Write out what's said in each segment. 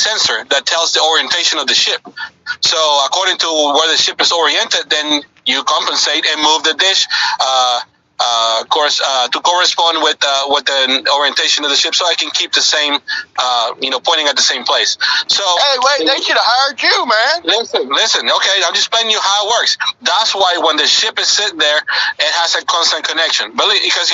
sensor that tells the orientation of the ship. So according to where the ship is oriented, then you compensate and move the dish, to correspond with the orientation of the ship, so I can keep the same, pointing at the same place. So hey, wait, they should have hired you, man. Listen. Okay, I'm just explaining you how it works. That's why when the ship is sitting there, it has a constant connection. Because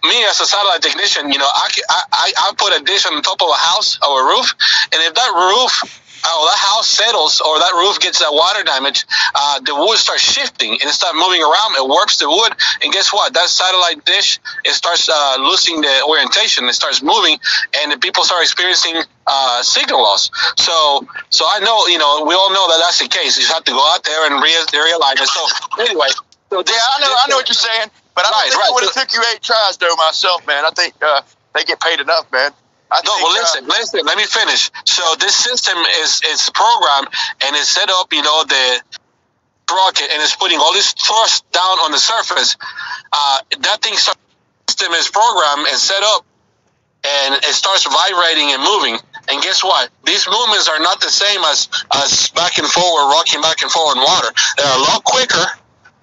me as a satellite technician, I put a dish on the top of a house or a roof, and if that roof, that house settles or that roof gets that water damage, the wood starts shifting and it starts moving around. It warps the wood, and guess what? That satellite dish, it starts losing the orientation. It starts moving, and the people start experiencing signal loss. So I know, we all know that that's the case. You have to go out there and realign it. So anyway, I know what you're saying, but I don't think it would have took you 8 tries though myself, man. I think they get paid enough, man. Listen, let me finish. So this system is programmed and it's set up, the rocket, and it's putting all this thrust down on the surface. That system is programmed and set up, and it starts vibrating and moving. And guess what? These movements are not the same as back and forward, rocking back and forward in water. They're a lot quicker,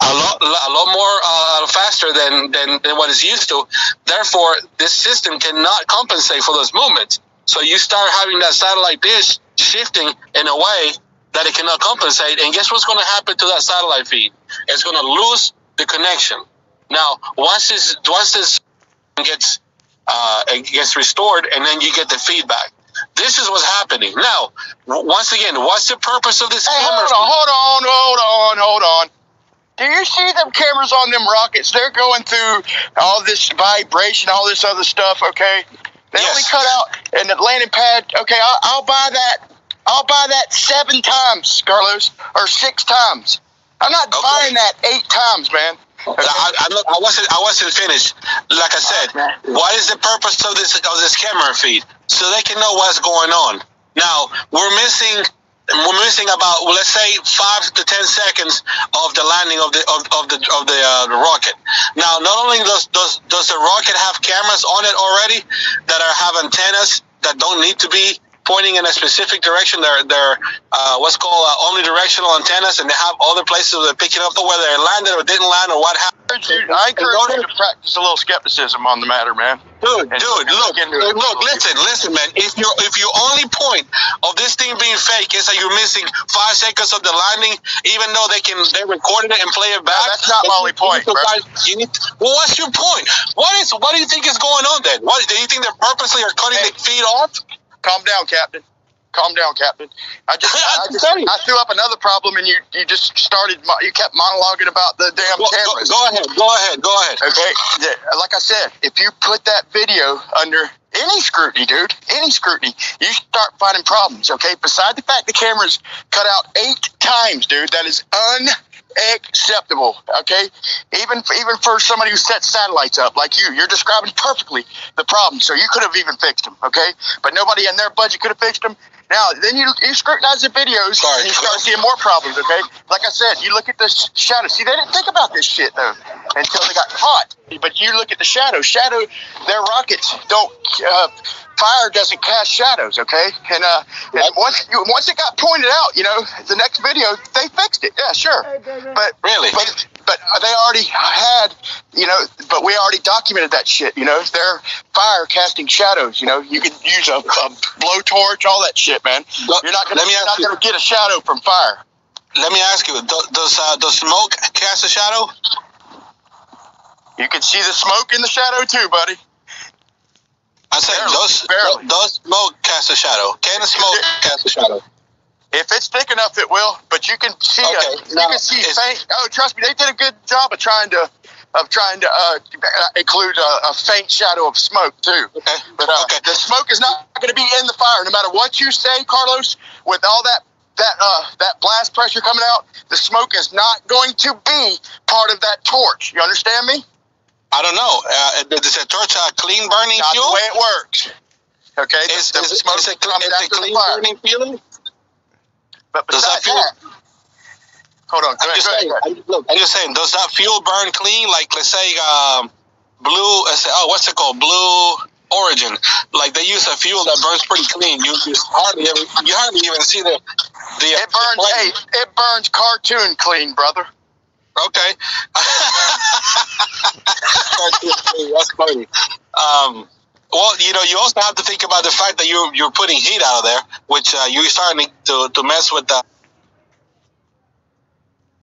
a lot more faster than what is used to. Therefore, this system cannot compensate for those movements. So you start having that satellite dish shifting in a way that it cannot compensate. And guess what's going to happen to that satellite feed? It's going to lose the connection. Now, once this gets restored, and then you get the feedback. This is what's happening. Now, once again, what's the purpose of this camera? Hold on. Do you see them cameras on them rockets? They're going through all this vibration, all this other stuff, okay? They only cut out in the landing pad. Okay, I'll buy that. I'll buy that 7 times, Carlos, or 6 times. I'm not buying that 8 times, man. Okay. I wasn't finished. Like I said, what is the purpose of this camera feed? So they can know what's going on. Now we're missing about, let's say, 5 to 10 seconds of the landing of the rocket. Now, not only does the rocket have cameras on it already that have antennas that don't need to be pointing in a specific direction. They're what's called omnidirectional antennas, and they have other places where they're picking up whether they landed or didn't land or what happened. I encourage you to practice a little skepticism on the matter, man. Dude, look, listen, man. If your only point of this thing being fake is that you're missing 5 seconds of the landing, even though they recorded it and play it back. No, that's not my only point, bro. Well, what's your point? What do you think is going on then? Do you think they purposely are cutting the feed off? Calm down, Captain. I threw up another problem, and you just started. You kept monologuing about the damn cameras. Go ahead. Okay, like I said, if you put that video under any scrutiny, dude, you start finding problems. Okay, beside the fact the camera's cut out 8 times, dude, that is unacceptable. Okay, even for somebody who sets satellites up like you're describing perfectly the problem. So you could have even fixed them. Okay, but nobody in their budget could have fixed them. Now, then you scrutinize the videos, and you start seeing more problems, okay? Like I said, you look at the shadow. See, they didn't think about this shit, though, until they got caught. But you look at the shadow. Their rockets don't, fire doesn't cast shadows, okay? And once it got pointed out, the next video, they fixed it. Yeah, sure. But really? But they already had, but we already documented that shit, They're fire casting shadows, You can use a blowtorch, all that shit, man. You're not gonna get a shadow from fire. Let me ask you, does smoke cast a shadow? You can see the smoke in the shadow too, buddy. I said, does smoke cast a shadow? Can the smoke cast a shadow? If it's thick enough, it will. But you can see faint. Oh, trust me, they did a good job of trying to include a faint shadow of smoke too. Okay. But the smoke is not going to be in the fire, no matter what you say, Carlos. With all that blast pressure coming out, the smoke is not going to be part of that torch. You understand me? I don't know. Does a torch clean burning fuel? Not the way it works. Okay. Is it clean burning fuel? But besides that, hold on. I'm just saying, does that fuel burn clean? Like, let's say, blue. What's it called? Blue. origin. Like they use a fuel that burns pretty clean. You hardly even see the it burns. Hey, it burns cartoon clean, brother. Okay. That's funny. Well, you also have to think about the fact that you're putting heat out of there, which you're starting to mess with the